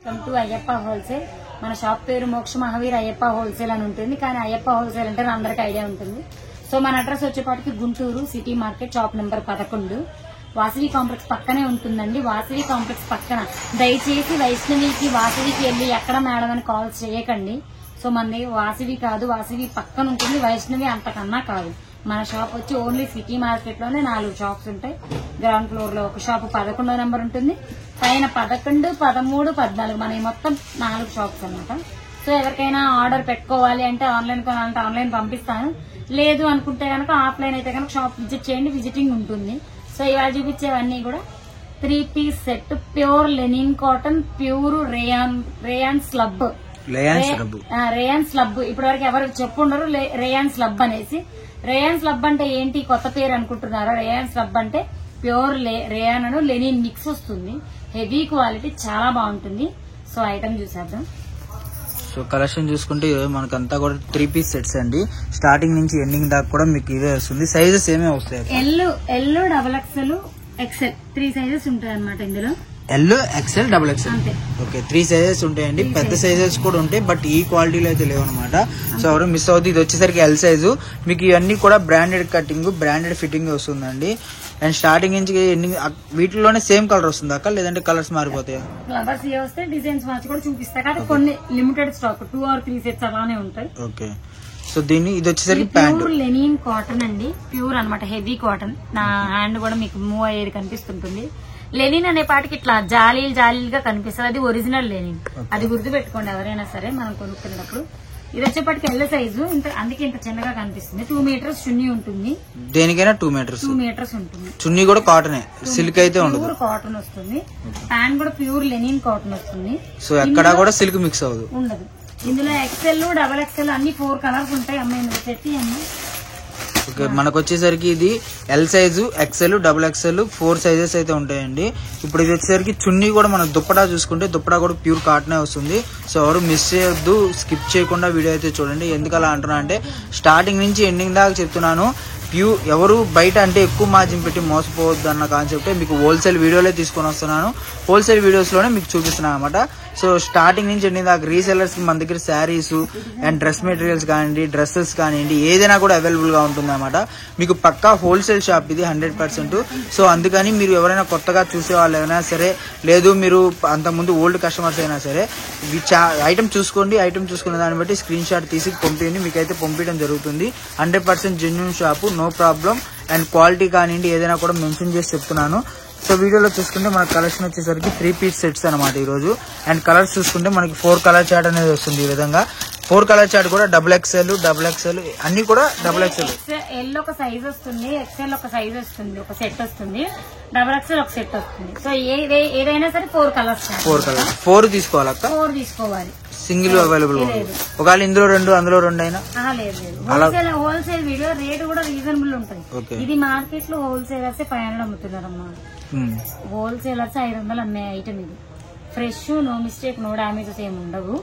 Welcome to Ayyappa wholesale. మన shop పేరు మోక్ష మహావీర్ అయ్యప్ప హోల్సేల్ అని ఉంటుంది. కానీ అయ్యప్ప హోల్సేల్ అంటే అందరికి ఐడియా ఉంటుంది. సో మన అడ్రస్ వచ్చేపాటికి Guntur city market, shop number 11, Vasavi complex పక్కనే ఉంటుందండి. వాసవి కాంప్లెక్స్ పక్కన దయచేసి వైష్ణవికి వాసవికి వెళ్ళి ఎక్కడ మేడం అని కాల్ చేయకండి. సో మన వాసవి కాదు, వాసవి పక్కన ఉంటుంది, వైష్ణవి అంతకన్నా కాదు. మన షాప్ వచ్చి ఓన్లీ సిటీ మార్కెట్ లోనే 4 షాప్స్ ఉంటాయి. గ్రౌండ్ ఫ్లోర్ లో ఒక షాప్ 11వ నెంబర్ ఉంటుంది, పైన 11, 13, 14 మన మొత్తం 4 షాప్స్ అన్నమాట. సో ఎవరికైనా ఆర్డర్ పెట్టుకోవాలి అంటే ఆన్లైన్ కొనాలంటే ఆన్లైన్ పంపిస్తాను, లేదు అనుకుంటే కనుక ఆఫ్లైన్ అయితే కనుక షాప్ విజిట్ చేయండి, విజిటింగ్ ఉంటుంది. సో ఇవాళ చూపించేవన్నీ కూడా 3 piece set, pure linen cotton, pure rayon slub. Rayon slub ఇప్పటి వరకు ఎవరికి చెప్పుండరు రేయాన్ స్లబ్ అనేసి. రేయాన్ స్లబ్ అంటే ఏంటి కొత్త పేరు అనుకుంటున్నారా? రేయాన్ స్లబ్ అంటే ప్యూర్ రేయాన్ అను లెనిన్ మిక్స్ వస్తుంది. హెవీ క్వాలిటీ, చాలా బాగుంటుంది. సో ఐటమ్ చూసేద్దాం. సో కలెక్షన్ చూసుకుంటే మనకంతా కూడా 3 పీస్ సెట్స్ అండి. స్టార్టింగ్ నుంచి ఎండింగ్ దాకా కూడా మీకు ఇదే వస్తుంది. సైజెస్ ఏమే వస్తాయి? ఎల్, XXL, XL 3 సైజెస్ ఉంటాయి అన్నమాట ఇందులో. L, XL, XXL. Okay, 3 sizes ఉంటాయండి. పెద్ద సైజెస్ కూడా ఉంటాయి, బట్ ఈ క్వాలిటీలో అయితే లేవు అనమాట. సో ఎవరు మిస్ అవుతుంది. ఇది వచ్చేసరికి ఎల్ సైజు. మీకు ఇవన్నీ కూడా బ్రాండెడ్ కటింగ్, బ్రాండెడ్ ఫిట్టింగ్ వస్తుందండి. అండ్ స్టార్టింగ్ నుంచి వీటిలోనే సేమ్ కలర్ వస్తుంది అక్క, లేదంటే కలర్స్ మారిపోతాయి? ఫ్లవర్స్ వస్తే డిజైన్స్ మార్చి కూడా చూపిస్తా, కానీ కొన్ని లిమిటెడ్ స్టాక్ 2 or 3 సెట్స్ అలానే ఉంటాయి. ఓకే, సో దీన్ని ఇది వచ్చేసరికి ప్యూర్ లెనిన్ కాటన్ అండి, ప్యూర్ అనమాట, హెవీ కాటన్. నా హ్యాండ్ కూడా మీకు మూవ్ అయ్యేది కనిపిస్తుంటుంది. లెనిన్ అనే పాటికి ఇట్లా జాలీలుగా కనిపిస్తుంది, అది ఒరిజినల్ లెనిన్. అది గుర్తు పెట్టుకోండి ఎవరైనా సరే మనం కొనుక్కునేటప్పుడు. ఇది వచ్చేప్పటికి ఎల్ సైజు, అందుకే ఇంత చిన్నగా కనిపిస్తుంది. 2 మీటర్స్ చున్నీ ఉంటుంది. దేనికైనా 2 మీటర్స్ ఉంటుంది. చున్నీ కూడా కాటనే, సిల్క్ అయితే ఉండదు, ప్యూర్ కాటన్ వస్తుంది. ప్యాంట్ కూడా ప్యూర్ లెనిన్ కాటన్ వస్తుంది. సో ఎక్కడా కూడా సిల్క్ మిక్స్ ఉండదు. ఇందులో XL, XXL అన్ని 4 కలర్స్ ఉంటాయి. అమ్మాయి ఇందులో పెట్టి అమ్మాయి. ఓకే, మనకు వచ్చేసరికి ఇది L size, XL, XXL 4 sizes అయితే ఉంటాయండి. ఇప్పుడు ఇది వచ్చేసరికి చున్నీ కూడా మనం దుప్పటా చూసుకుంటే దుప్పటా కూడా ప్యూర్ కాటనే వస్తుంది. సో ఎవరు మిస్ చేయొద్దు, స్కిప్ చేయకుండా వీడియో అయితే చూడండి. ఎందుకు అలా అంటున్నా అంటే స్టార్టింగ్ నుంచి ఎండింగ్ దాకా చెప్తున్నాను. ఎవరు బయట అంటే ఎక్కువ మార్జిన్ పెట్టి మోసపోవద్దు అన్న కాన్సెప్టే మీకు హోల్సేల్ వీడియోలే తీసుకొని వస్తున్నాను. హోల్సేల్ వీడియోస్ లోనే మీకు చూపిస్తున్నాను అనమాట. సో స్టార్టింగ్ నుంచి ఎండింగ్ దాకా రీసెల్లర్స్ కి మన దగ్గర శారీస్ అండ్ డ్రెస్ మెటీరియల్స్ కానివ్వండి, డ్రెస్సెస్ కానివ్వండి, ఏదైనా కూడా అవైలబుల్ గా ఉంటుంది అనమాట. మీకు పక్కా హోల్సేల్ షాప్ ఇది 100%. సో అందుకని మీరు ఎవరైనా కొత్తగా చూసే వాళ్ళు అయినా సరే, లేదు మీరు అంతకుముందు ఓల్డ్ కస్టమర్స్ అయినా సరే, ఐటమ్ చూసుకోండి. ఐటమ్ చూసుకున్న దాన్ని బట్టి స్క్రీన్ షాట్ తీసి పంపించండి, మీకైతే పంపించడం జరుగుతుంది. 100% genuine shop, no problem. And quality కానివ్వండి ఏదైనా కూడా మెన్షన్ చేసి చెప్తున్నాను. సో వీడియోలో చూసుకుంటే మనకి కలెక్షన్ వచ్చేసరికి 3 పీస్ సెట్స్ అనమాట ఈరోజు. అండ్ కలర్స్ చూసుకుంటే మనకి 4 కలర్ చార్ట్ అనేది వస్తుంది. ఈ విధంగా 4 కలర్ చార్ట్ కూడా XXL అన్ని కూడా XXL. ఎల్ ఒక సైజ్ వస్తుంది, XL ఒక సైజ్ వస్తుంది, ఒక సెట్ వస్తుంది, XXL ఒక సెట్ వస్తుంది. సో ఏదైనా సరే 4 కలర్స్. 4 తీసుకోవాలి అక్క? 4 తీసుకోవాలి. సింగిల్ అవైలబుల్ ఒకవేళ ఇందులో 2 అందులో 2 అయినా లేదు. హోల్సేల్ వీడియో రేట్ కూడా రీజనబుల్ ఉంటుంది. ఇది మార్కెట్ లో హోల్సేలర్స్ 500 అమ్ముతున్నారు అమ్మా. హోల్సేలర్స్ 500 అమ్మే ఐటమ్ ఇది. Fresh, no mistake, no damages ఏమి ఉండవు.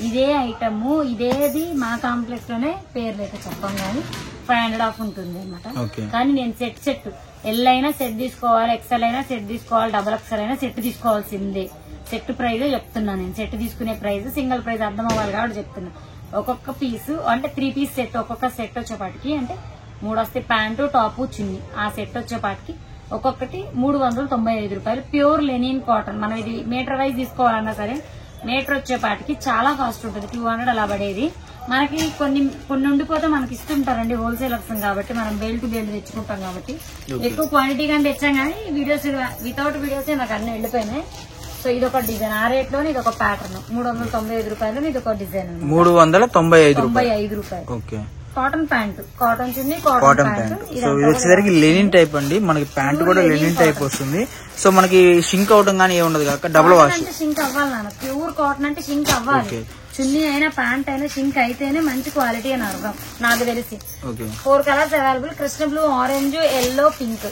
ఇదే ఐటమ్ ఇదేది మా కాంప్లెక్స్ లోనే పేరు లేక చెప్పం కానీ 500 ఆఫ్ ఉంటుంది అనమాట. కానీ నేను సెట్ ఎల్ అయినా సెట్ తీసుకోవాలి, XL అయినా సెట్ తీసుకోవాలి, XXL అయినా సెట్ తీసుకోవాల్సిందే. సెట్ ప్రైజ్ చెప్తున్నా నేను. సెట్ తీసుకునే ప్రైజ్, సింగిల్ ప్రైజ్ అర్థం అవ్వాలి కాబట్టి చెప్తున్నా. ఒక్కొక్క పీసు అంటే 3 పీస్ సెట్, ఒక్కొక్క సెట్ వచ్చేపాటికి అంటే 3 వస్తే ప్యాంటు, టాపు, చున్నీ. ఆ సెట్ వచ్చేపాటికి ఒక్కొక్కటి 395 రూపాయలు. Pure linen cotton. మనం ఇది మీటర్ వైజ్ తీసుకోవాలన్నా సరే మీటర్ వచ్చేపాటికి చాలా కాస్ట్ ఉంటుంది, 200 అలా పడేది. మనకి కొన్ని ఉండిపోతే మనకి ఇస్తుంటారండి హోల్సేలర్స్ కాబట్టి, మనం బెల్ట్ తెచ్చుకుంటాం కాబట్టి. ఎక్కువ క్వాంటిటీ కానీ తెచ్చాం కానీ వీడియోస్ వితౌట్ వీడియోస్ నాకు అన్ని వెళ్ళిపోయినాయి. సో ఇది ఒక డిజైన్, ఆ రేట్ లోనే ఇది ఒక ప్యాటర్న్ 395 రూపాయలు. ఇది ఒక డిజైన్ 395 రూపాయలు. కాటన్ ప్యాంట్, కాటన్ చున్నీ, కాటన్ ప్యాంట్. సో ఇది వచ్చేసరికి లెనిన్ టైప్ అండి. మనకి ప్యాంట్ కూడా లెనిన్ టైప్ వస్తుంది. సో మనకి షింక్ అవడం కానీ ఏముండదు కాక, డబుల్ వాష్. షింక్ అవ్వాలి నాన్న, ప్యూర్ కాటన్ అంటే షింక్ అవ్వాలి. చున్నీ అయినా ప్యాంట్ అయినా షింక్ అయితేనే మంచి క్వాలిటీ అని అర్థం నాకు తెలిసి. 4 colours available, Krishna blue, orange, yellow, pink.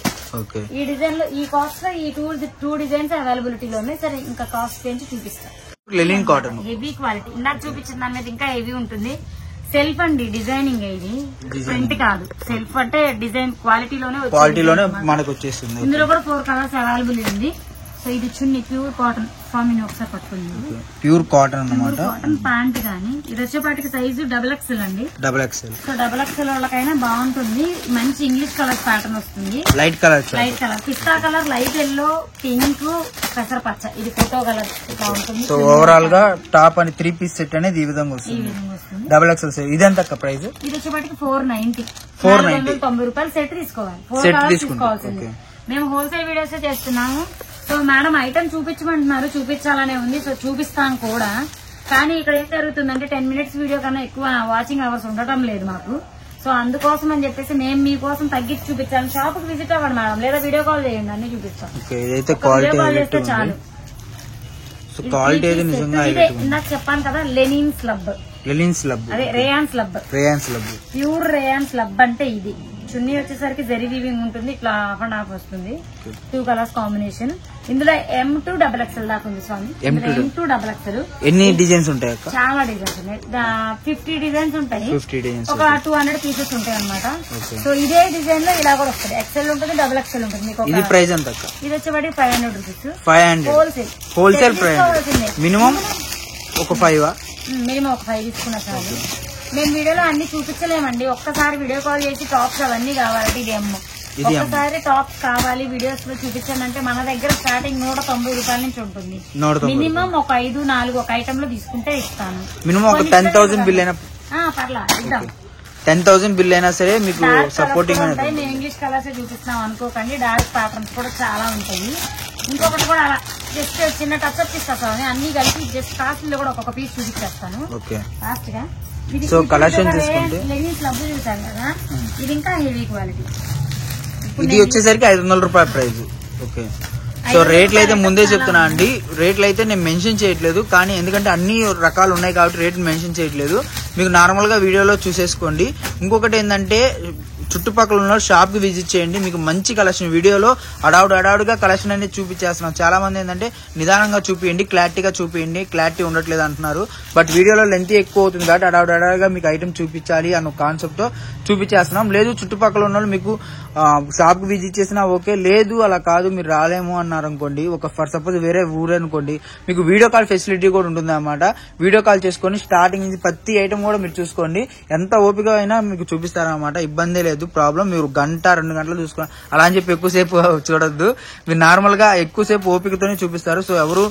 ఈ డిజైన్ లో ఈ కాస్ట్ లో ఈ 2 డిజైన్స్ అవైలబిలిటీలో ఉన్నాయి. సరే ఇంకా కాస్ట్ పెంచి చూపిస్తాను. Linen cotton heavy quality. ఇందాక చూపించిన దాని మీద ఇంకా హెవీ ఉంటుంది. సెల్ఫ్ అండి, డిజైనింగ్. ఇది ప్రింట్ కాదు, సెల్ఫ్ అంటే డిజైన్ క్వాలిటీలోనే మనకు వచ్చేస్తుంది. ఇందులో కూడా 4 కలర్స్ అవైలబుల్ ఉంది. సో ఇది చున్నీ ప్యూర్ కాటన్. స్వామిని ఒకసారి పట్టుకుంది, ప్యూర్ కాటన్ అన్నమాట. కాటన్ ప్యాంట్ గానీ ఇది వచ్చేపాటికి సైజు XXL అండి. XXL. సో XXL వాళ్ళకైనా బాగుంటుంది. మంచి ఇంగ్లీష్ కలర్ ప్యాటర్న్ వస్తుంది. లైట్ కలర్, పిస్తా కలర్, లైట్ ఎల్లో, పింక్, పెసర పచ్చ. ఇది ఫోటో కలర్ బాగుంటుంది. సో ఓవరాల్ గా టాప్ అని 3 పీస్ సెట్ అనేది ఈ విధంగా వస్తుంది. XXL size. ఇదెంత ప్రైస్? ఇది వచ్చేపాటికి 490. 490 రూపాయలు సెట్ తీసుకోవాలి. 4 కలర్స్ తీసుకోవాల్సింది. మేము హోల్సేల్ వీడియోస్ చేస్తున్నాము. సో మేడం ఐటమ్ చూపించమంటున్నారు, చూపించాలనే ఉంది. సో చూపిస్తాను కూడా. కానీ ఇక్కడ ఏం జరుగుతుందంటే 10 మినిట్స్ వీడియో కన్నా ఎక్కువ వాచింగ్ అవర్స్ ఉండటం లేదు మాకు. సో అందుకోసం అని చెప్పేసి మేము మీకోసం తగ్గించి చూపించాను. షాప్ కి విజిట్ అవ్వండి మేడం, లేదా వీడియో కాల్ చేయండి, అన్ని చూపిస్తాం. వీడియో కాల్ చేస్తే చాలు. ఇందాక చెప్పాను కదా, లెనిన్ స్లబ్, అదే rayon slub, pure rayon slub అంటే ఇది. చున్నీ వచ్చేసరికి జరీ వీవింగ్ ఉంటుంది, ఇట్లా హాఫ్ అండ్ హాఫ్ వస్తుంది. 2 కలర్స్ కాంబినేషన్. ఇందులో M to XXL దాకా ఉంది స్వామి. M to XXL. ఎన్ని డిజైన్స్ ఉంటాయి? చాలా డిజైన్స్ ఉన్నాయి. 50 డిజైన్స్ ఉంటాయి. ఒక 200 పీసెస్ ఉంటాయి అన్నమాట. సో ఇదే డిజైన్ లో ఇలా కూడా వస్తుంది. XL ఉంటుంది, XXL ఉంటుంది. మీకు ఇది ప్రైస్ ఎంత? ఇది వచ్చేవాడి 500 రూపీస్. 500 wholesale price. మినిమం ఒక 5. మినిమం ఒక 5 తీసుకున్నా చాలు. మేము వీడియోలో అన్ని చూపించలేమండి. ఒక్కసారి వీడియో కాల్ చేసి టాప్స్ అవన్నీ కావాలంటే ఇది అమ్మ. ఒక్కసారి టాప్స్ కావాలి వీడియోస్ లో చూపించండి అంటే మన దగ్గర స్టార్టింగ్ 190 రూపాయల నుంచి ఉంటుంది. మినిమం ఒక 5-4 ఒక ఐటమ్ లో తీసుకుంటే ఇస్తాను. మినిమం ఒక 10,000 బిల్ అయినా పర్లా ఇద్దాం. 10,000 బిల్ అయినా సరే మీకు సపోర్టింగ్ ఉంటాయి. మేము ఇంగ్లీష్ కలర్స్ చూపిస్తున్నాం అనుకోకండి, డార్క్ ప్యాటర్న్స్ కూడా చాలా ఉంటాయి. ఇంకొకటి కూడా అలా జస్ట్ చిన్న టచ్ అప్ ఇస్తాను. అన్ని కలిపి జస్ట్ కాస్ట్ లో కూడా ఒక్కొక్క పీస్ చూపించేస్తాను ఫాస్ట్ గా. సో కలెక్షన్ తీసుకుంటే లెనిన్ స్లబ్ చూసాను కదా, ఇది ఇంకా హెవీ క్వాలిటీ. ఇది వచ్చేసరికి 500 రూపాయల ప్రైస్. ఓకే. సో రేట్లు అయితే ముందే చెప్తున్నా అండి. రేట్లు అయితే నేను మెన్షన్ చేయట్లేదు, కానీ ఎందుకంటే అన్ని రకాలు ఉన్నాయి కాబట్టి రేట్ మెన్షన్ చేయట్లేదు. మీకు నార్మల్ గా వీడియోలో చూసేసుకోండి. ఇంకొకటి ఏంటంటే చుట్టుపక్కల ఉన్న షాప్ కి విజిట్ చేయండి. మీకు మంచి కలెక్షన్ వీడియోలో అడావుడుగా కలెక్షన్ అనేది చూపించేస్తున్నాం. చాలా మంది ఏంటంటే నిదానంగా చూపియండి, క్లారిటీగా చూపియండి, క్లారిటీ ఉండట్లేదు అంటున్నారు. బట్ వీడియోలో లెంత్ ఎక్కువ అవుతుంది కాబట్టి అడావుడుగా మీకు ఐటమ్ చూపించాలి అన్న కాన్సెప్ట్ తో చూపించేస్తున్నాం. లేదు చుట్టుపక్కల ఉన్న వాళ్ళు మీకు షాప్ కి విజిట్ చేసినా ఓకే, లేదు అలా కాదు మీరు రాలేము అన్నారు అనుకోండి, ఒక ఫర్ సపోజ్ వేరే ఊరే అనుకోండి, మీకు వీడియో కాల్ ఫెసిలిటీ కూడా ఉంటుంది అన్నమాట. వీడియో కాల్ చేసుకొని స్టార్టింగ్ నుంచి ప్రతి ఐటమ్ కూడా మీరు చూసుకోండి. ఎంత ఓపిక అయినా మీకు చూపిస్తారన్నమాట, ఇబ్బంది లేదు. ప్రాబ్లం మీరు 1-2 గంటలు చూసుకోండి. అలా అని చెప్పి ఎక్కువసేపు చూడొద్దు. మీరు నార్మల్ గా ఎక్కువసేపు ఓపికతోనే చూపిస్తారు. సో ఎవరు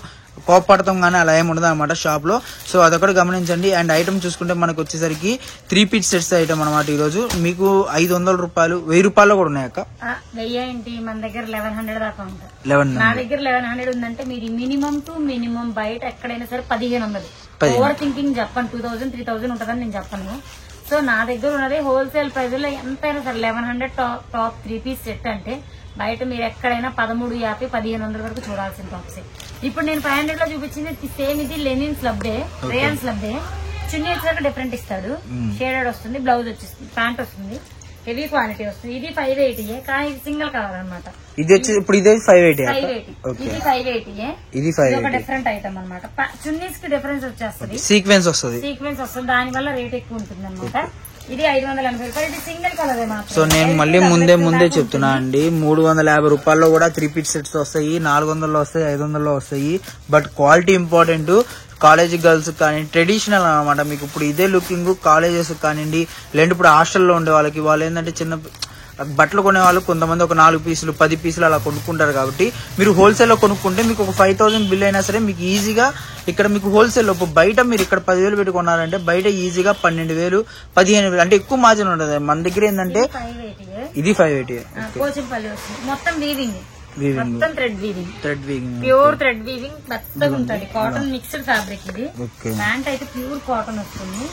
కోపడతాం కానీ అలా ఏమి ఉండదు అనమాట షాప్ లో. సో అదొకటి గమనించండి. అండ్ ఐటమ్ చూసుకుంటే మనకు వచ్చేసరికి 3 పీస్ సెట్స్ ఐటమ్ అనమాట. ఈ రోజు మీకు 500 రూపాయలు, 1000 రూపాయలు కూడా ఉన్నాయక్క. 1000 ఏంటి, మన దగ్గర 1100 దాకా ఉంటుంది. నా దగ్గర 1100 ఉందంటే మీరు మినిమం టు మినిమం బయట ఎక్కడైనా సరే 1500. ఓవర్ థింకింగ్ చెప్పండి, 2000, 3000 ఉంటుందని నేను చెప్పను. సో నా దగ్గర ఉన్నది హోల్సేల్ ప్రైస్ లో ఎంతైనా సరే 1100 టాప్ 3 పీస్ సెట్ అంటే బయట మీరు ఎక్కడైనా 1350, 1500 వరకు చూడాల్సిన టాప్స్. ఇప్పుడు నేను 500 లో చూపించింది సేమ్. ఇది లెనిన్ స్లబ్బే, రేయాన్ స్లబ్బే. చున్నీ వచ్చేసరికి డిఫరెంట్ ఇస్తాడు. షేడెడ్ వస్తుంది, బ్లౌజ్ వచ్చేస్తుంది, ప్యాంట్ వస్తుంది, హెవీ క్వాలిటీ వస్తుంది. ఇది 580 కానీ ఇది సింగిల్ కలర్ అనమాట. ఇది వచ్చి ఇప్పుడు ఇది 580. ఇది 580. ఇది ఒక డిఫరెంట్ ఐటమ్ అనమాట. చున్నీస్ కి డిఫరెన్స్ వచ్చేస్తుంది, సీక్వెన్స్ వస్తుంది. దాని వల్ల రేట్ ఎక్కువ ఉంటుంది అనమాట. ఇది 580 రూపాయలు. ఇది సింగిల్ కలర్. సో నేను మళ్ళీ ముందే చెప్తున్నా అండి, 350 రూపాయల్లో కూడా 3 పీస్ సెట్స్ వస్తాయి, 400లో వస్తాయి, 500లో వస్తాయి. But quality important. College girls కానీ ట్రెడిషనల్ అనమాట. మీకు ఇప్పుడు ఇదే లుకింగ్ కాలేజెస్ కానివ్వండి, లేదంటే ఇప్పుడు హాస్టల్లో ఉండే వాళ్ళకి, వాళ్ళు ఏంటంటే చిన్న బట్టలు కొనే వాళ్ళు కొంతమంది ఒక 4 పీసులు 10 పీసులు అలా కొనుక్కుంటారు. కాబట్టి మీరు హోల్సేల్లో కొనుక్కుంటే మీకు ఒక 5000 బిల్ అయినా సరే మీకు ఈజీగా ఇక్కడ మీకు హోల్సేల్లో బయట మీరు ఇక్కడ 10,000 పెట్టి కొన్నారంటే బయట ఈజీగా 12,000, 15,000 అంటే ఎక్కువ మార్జిన్ ఉంటుంది. మన దగ్గర ఏంటంటే ఇది 580. మొత్తం వీవింగ్, మొత్తం thread weaving, pure thread weaving మెత్తగా ఉంటుంది. Cotton mixed fabric. ఇది ప్యాంట్ అయితే ప్యూర్ కాటన్ వస్తుంది.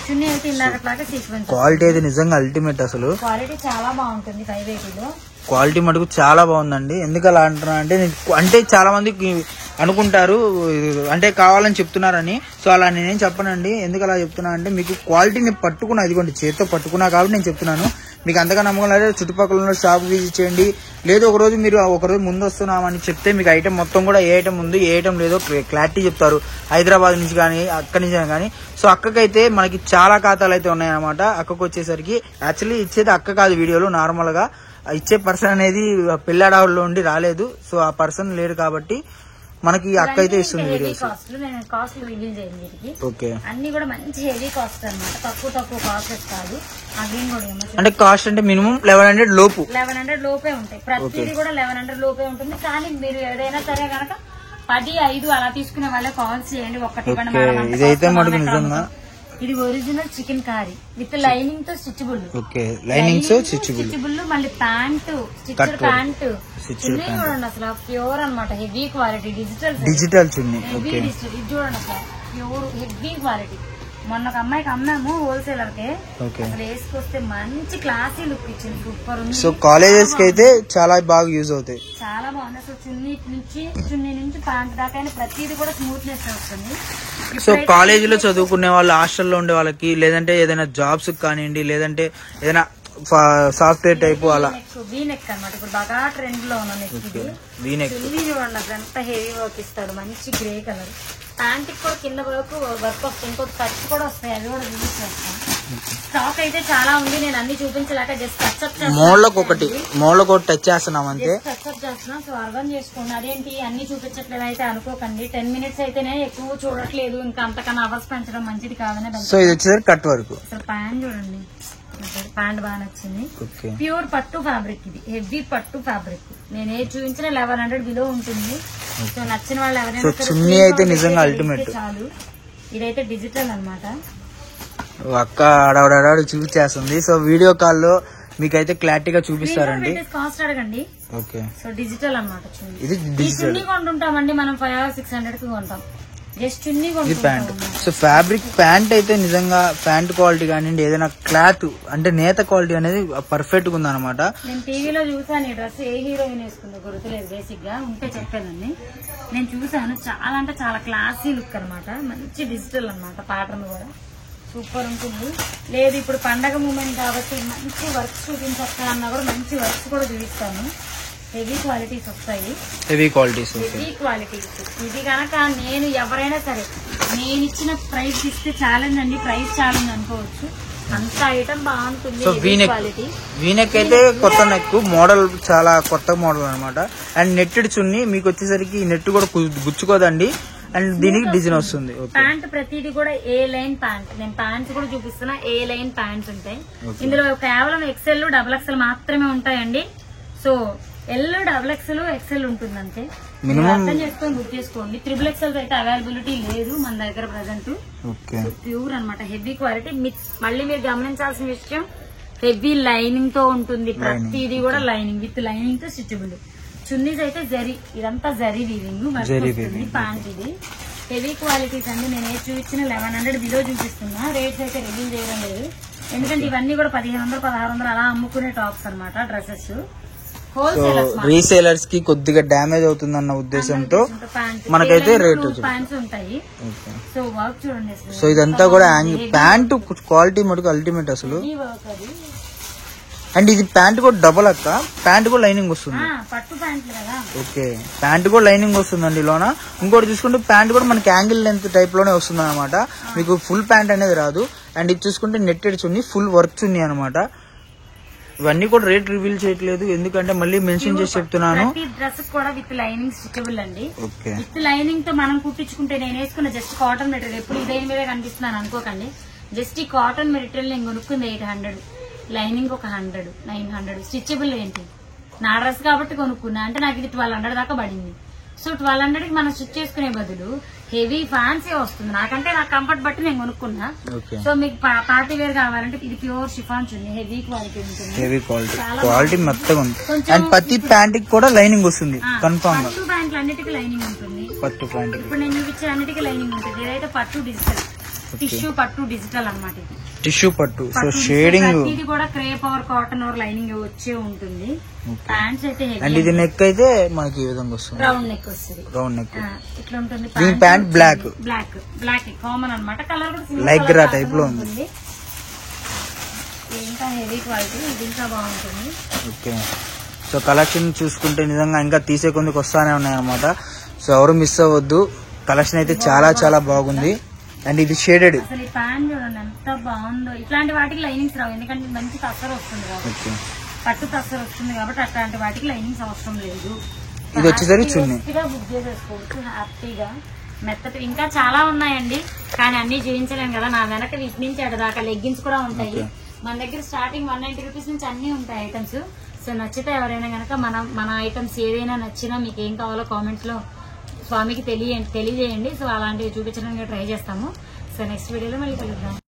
చున్నీ అయితే ఇలాగట్లాగా సీక్వెన్స్. క్వాలిటీ అయితే నిజంగా అల్టిమేట్. అసలు క్వాలిటీ చాలా బాగుంటుంది. 580లో క్వాలిటీ మటుకు చాలా బాగుందండి. ఎందుకు అలా అంటున్నా అంటే చాలా మంది అనుకుంటారు అంటే కావాలని చెప్తున్నారని. సో అలా నేనేం చెప్పనండి. ఎందుకు అలా చెప్తున్నా అంటే మీకు క్వాలిటీని పట్టుకున్నా, ఇదిగోండి చేతితో పట్టుకున్నా కాబట్టి నేను చెప్తున్నాను. మీకు అంతగా నమ్మకం లేదా చుట్టుపక్కల ఉన్న షాప్ విజిట్ చేయండి. లేదు ఒకరోజు మీరు ఒకరోజు ముందు వస్తున్నామని చెప్తే మీకు ఐటమ్ మొత్తం కూడా ఏ ఐటమ్ ఉంది ఏ ఐటమ్ లేదో క్లారిటీ చెప్తారు. హైదరాబాద్ నుంచి కానీ అక్కడి నుంచి కానీ. సో అక్కకైతే మనకి చాలా ఖాతాలు అయితే ఉన్నాయన్నమాట. అక్కకు వచ్చేసరికి యాక్చువల్లీ ఇచ్చేది అక్క కాదు వీడియోలో, నార్మల్ గా ఇచ్చే పర్సన్ అనేది పిల్లాడవుల్లో ఉండి రాలేదు. సో ఆ పర్సన్ లేడు కాబట్టి మనకి అక్క అయితే ఇస్తుంది వీడియోస్. ఓకే, అన్ని కూడా మంచి హెవీ కాస్ట్ అన్నమాట, తక్కువ కాస్ట్ కాదు. అంటే కాస్ట్ అంటే మినిమం 1100 లోపు, 1100 లోపే ఉంటాయి. ప్రతిదీ కూడా 1100 లోపే ఉంటుంది. కానీ మీరు ఏదైనా సరే కనుక 10-5 అలా తీసుకునే వాళ్ళే కాల్ చేయండి. ఒక్కటి ఇదైతే మనకు నిజంగా ఇది original chicken curry with lining తో స్టిచబుల్. ఓకే, లైనింగ్ తో స్టిచబుల్. మళ్ళీ ప్యాంట్ స్టిచ్డ్ ప్యాంట్ చున్నీ చూడండి అసలు ప్యూర్ అన్నమాట, హెవీ క్వాలిటీ డిజిటల్ చున్నీ. హెవీ డిజిటల్ ఇది చూడండి అసలు ప్యూర్ హెవీ క్వాలిటీ. మొన్న ఒక అమ్మాయికి అమ్మాము హోల్సేలర్ కి, అసలు వేసుకొస్తే మంచి క్లాసీ లుక్ ఇచ్చింది, సూపర్ ఉంది. సో కాలేజెస్ కి అయితే చాలా బాగా యూజ్ అవుతాయి, చాలా బాగుంది. అసలు చున్నీ నుంచి ప్యాంట్ దాకా ప్రతిదీ కూడా స్మూత్నెస్ వస్తుంది. సో కాలేజ్ లో చదువుకునే వాళ్ళు, హాస్టల్లో ఉండే వాళ్ళకి, లేదంటే ఏదైనా జాబ్స్ కానివ్వండి, లేదంటే ఏదైనా సాఫ్ట్వేర్ టైప్ అలా వీనెక్ అనమాట. ఇప్పుడు బాగా ట్రెండ్ లో ఉన్న వీనెక్ చూడండి అసలు ఎంత హెవీ వర్క్ ఇస్తాడు, మంచి గ్రే కలర్. ప్యాంట్ కూడా కింద వరకు వర్క్ వస్తుంది, ఇంకో టచ్ కూడా వస్తాయి, అవి కూడా రిలీజ్ చేస్తాం. స్టాక్ అయితే చాలా ఉంది, నేను అన్ని చూపించలేక జస్ట్ టచ్అప్ మోళ్ళకి టచ్ చేస్తున్నాం అంతే, టచ్అప్ చేస్తున్నా. సో అర్థం చేసుకోండి, అదేంటి అన్ని చూపించట్లేదు అయితే అనుకోకండి. 10 minutes అయితేనే ఎక్కువ చూడట్లేదు, ఇంకా అంతకన్నా అవర్స్ పెంచడం మంచిది కాదని. సో ఇది వచ్చేసరికి కట్ వరకు. అసలు ప్యాంట్ చూడండి, ప్యాంట్ బాగా నచ్చింది. ప్యూర్ పట్టు ఫ్యాబ్రిక్, ఇది హెవీ పట్టు ఫ్యాబ్రిక్. నేను ఏ చూపించిన 1100 బిలో ఉంటుంది. సో నచ్చిన వాళ్ళు ఎవరైనా చున్నీ అయితే నిజంగా అల్టిమేట్ చాలు. ఇదైతే డిజిటల్ అన్నమాట. అక్క ఆడవాడు చూపించేస్తుంది. సో వీడియో కాల్ లో మీకైతే క్లారిటీగా చూపిస్తారండి. కాస్ట్ అడగండి. ఓకే, సో డిజిటల్ అన్నమాట. ఇది డిజిటల్. చున్నీ కొంటుంటామండి మనం 500-600 కి కొంటాం, జస్ట్ చున్నీ ప్యాంట్. సో ఫ్యాబ్రిక్ ప్యాంట్ అయితే నిజంగా ప్యాంట్ క్వాలిటీ కానివ్వండి, ఏదైనా క్లాత్ అంటే నేత క్వాలిటీ అనేది పర్ఫెక్ట్ గా ఉందన్నమాట. నేను టీవీలో చూసాను ఈ డ్రెస్, ఏ హీరోయిన్ వేసుకుందో గుర్తులేదు, బేసిక్ గా ఉంటే చెప్పానండి. నేను చూసాను, చాలా అంటే చాలా క్లాసీ లుక్ అనమాట, మంచి డిజిటల్ అనమాట. ప్యాటర్న్ కూడా సూపర్ ఉంటుంది. లేదు ఇప్పుడు పండగ మూమెంట్ కాబట్టి మంచి వర్క్ చూపించక్క అన్నా కూడా మంచి వర్క్స్ కూడా చూపిస్తాను. హెవీ క్వాలిటీస్ వస్తాయి, హెవీ క్వాలిటీస్. ఇది కనుక నేను ఎవరైనా సరే నేను ఇచ్చిన ప్రైస్ ఇస్తే ఛాలెంజ్ అండి, ప్రైస్ ఛాలెంజ్ అనుకోవచ్చు, అంత ఐటమ్ బాగుంటుంది. వీనెక్ అయితే కొత్త నెక్ మోడల్, చాలా కొత్త మోడల్ అనమాట. అండ్ నెట్టెడ్ చున్నీ మీకు వచ్చేసరికి నెట్ కూడా గుచ్చుకోదండి, అండ్ దీనికి డిజైన్ వస్తుంది. ప్యాంట్ ప్రతిదీ కూడా ఏ లైన్ ప్యాంట్, నేను ప్యాంట్స్ కూడా చూపిస్తున్నా, ఏ లైన్ ప్యాంట్స్ ఉంటాయి. ఇందులో కేవలం XL, XXL మాత్రమే ఉంటాయండి. సో L, XXL, XL ఉంటుంది అంతే. అర్థం చేసుకొని బుక్ చేసుకోండి. XXL అయితే అవైలబిలిటీ లేదు మన దగ్గర ప్రెసెంట్. ప్యూర్ అనమాట, హెవీ క్వాలిటీ. మళ్ళీ మీరు గమనించాల్సిన విషయం, హెవీ లైనింగ్ తో ఉంటుంది, ప్రతిదీ కూడా లైనింగ్ విత్ లైనింగ్ తో స్టిచబుల్. చున్నీస్ అయితే జరీ, ఇదంతా జరీ వీవింగ్ వస్తుంది. ప్యాంట్ ఇది హెవీ క్వాలిటీస్ అండి. నేను ఏ చూపించిన 1100 బిలో చూపిస్తున్నా, రేట్స్ అయితే రివీల్ చేయడం లేదు, ఎందుకంటే ఇవన్నీ కూడా 1500-1600 అలా అమ్ముకునే టాప్స్ అనమాట, డ్రెస్సెస్. రీసేలర్స్ కి కొద్దిగా డ్యామేజ్ అవుతుందన్న ఉద్దేశంతో మనకైతే రేట్ ప్యాంట్స్ ఉంటాయి. సో వర్క్ చూడండి, సో ఇదంతా కూడా ప్యాంట్ క్వాలిటీ మటుకు అల్టిమేట్ అసలు. అండ్ ఇది ప్యాంట్ కూడా డబల్ అక్క, ప్యాంట్ కూడా లైనింగ్ వస్తుంది. ఓకే, ప్యాంట్ కూడా లైనింగ్ వస్తుందండి లోన. ఇంకోటి చూసుకుంటే ప్యాంట్ కూడా మనకి యాంగిల్ లెంత్ టైప్ లోనే వస్తుంది అనమాట, మీకు ఫుల్ ప్యాంట్ అనేది రాదు. అండ్ ఇది చూసుకుంటే నెట్టెడ్ చున్నీ, ఫుల్ వర్క్ చున్నీ అనమాట. ఇవన్నీ కూడా రేట్ రివీల్ చేయట్లేదు, ఎందుకంటే మళ్ళీ మెన్షన్ చేసి చెప్తున్నాను. డ్రెస్ కూడా విత్ లైనింగ్ స్టిచబుల్ అండి. విత్ లైనింగ్ తో మనం కుట్టించుకుంటే, నేను వేసుకున్న జస్ట్ కాటన్ మెటీరియల్, ఎప్పుడు ఇదే మీద కనిపిస్తున్నాను అనుకోకండి. జస్ట్ ఈ కాటన్ మెటీరియల్ నేను కొనుక్కుంది 800, లైనింగ్ ఒక 100, 900. స్టిచబుల్ ఏంటి, నా డ్రెస్ కాబట్టి కొనుక్కున్నా, అంటే నాకు ఇది 1200 దాకా పడింది. సో 1200 కి మనం స్టిచ్ చేసుకునే బదులు హెవీ ఫ్యాన్సీ వస్తుంది, నాకంటే నాకు కంఫర్ట్ బట్టి నేను కొనుక్కున్నా. సో మీకు పార్టీ వేర్ కావాలంటే ఇది ప్యూర్ షిఫాన్ చున్నీ, హెవీ క్వాలిటీ ఉంటుంది, హెవీ క్వాలిటీ మెత్తగా ఉంది. అండ్ ప్రతి ప్యాంట్ కి కూడా లైనింగ్ వస్తుంది కన్ఫర్మ్ గా. పట్టు ప్యాంట్లు అన్నిటికీ లైనింగ్ ఉంటుంది, పట్టు ప్యాంట్ ఇప్పుడు నేను చూపించే అన్నిటికీ లైనింగ్ ఉంటుంది. ఇదైతే పట్టు డిజిటల్, టిష్యూ పట్టు డిజిటల్ అనమాట. ఇది టిష్యూ పట్టు, సో షేడింగ్ ఇది కూడా crepe or cotton or lining వచ్చే ఉంటుంది. ప్యాంట్స్ అయితే అండ్ ఇది నెక్ అయితే మనకి ఈ విధంగా వస్తుంది, రౌండ్ నెక్ వస్తుంది, రౌండ్ నెక్ ఇట్లా ఉంటుంది. దీని ప్యాంట్ బ్లాక్ కామన్ అనమాట, కలర్ కూడా లైక్ గ్రా టైప్ లో ఉంది. ఇంకా హెవీ క్వాలిటీ, ఇది ఇంకా బాగుంటుంది. ఓకే, సో కలెక్షన్ చూసుకుంటే నిజంగా ఇంకా తీసే కొందుకు వస్తానే ఉన్నాయి అనమాట. సో ఎవరు మిస్ అవ్వద్దు, కలెక్షన్ అయితే చాలా చాలా బాగుంది. అండ్ ఇది షేడెడ్, అసలు ఈ ప్యాంట్ చూడండి ఎంత బాగుందో. ఇట్లాంటి వాటికి లైనింగ్స్ రావు, ఎందుకంటే మంచి కసర్ వస్తుంది కాబట్టి. పట్టు తస్సర్ వస్తుంది కాబట్టి అట్లాంటి వాటికి లైనింగ్స్ అవసరం లేదు. ఇది వచ్చేసరికి చున్నీ బుక్ చేసేసుకోవచ్చు హ్యాపీగా. మెత్తటి ఇంకా చాలా ఉన్నాయండి, కానీ అన్ని చూపించలేం కదా. నా వెనక వీటి నుంచి అటు దాకా లెగ్గిన్స్ కూడా ఉంటాయి. మన దగ్గర స్టార్టింగ్ 190 రూపీస్ నుంచి అన్ని ఉంటాయి ఐటమ్స్. సో నచ్చితే ఎవరైనా కనుక మన ఐటమ్స్ ఏదైనా నచ్చినా మీకు ఏం కావాలో కామెంట్స్ లో స్వామికి తెలియజేయండి. సో అలాంటివి చూపించడానికి ట్రై చేస్తాము. సో నెక్స్ట్ వీడియోలో మళ్ళీ కలుద్దాం.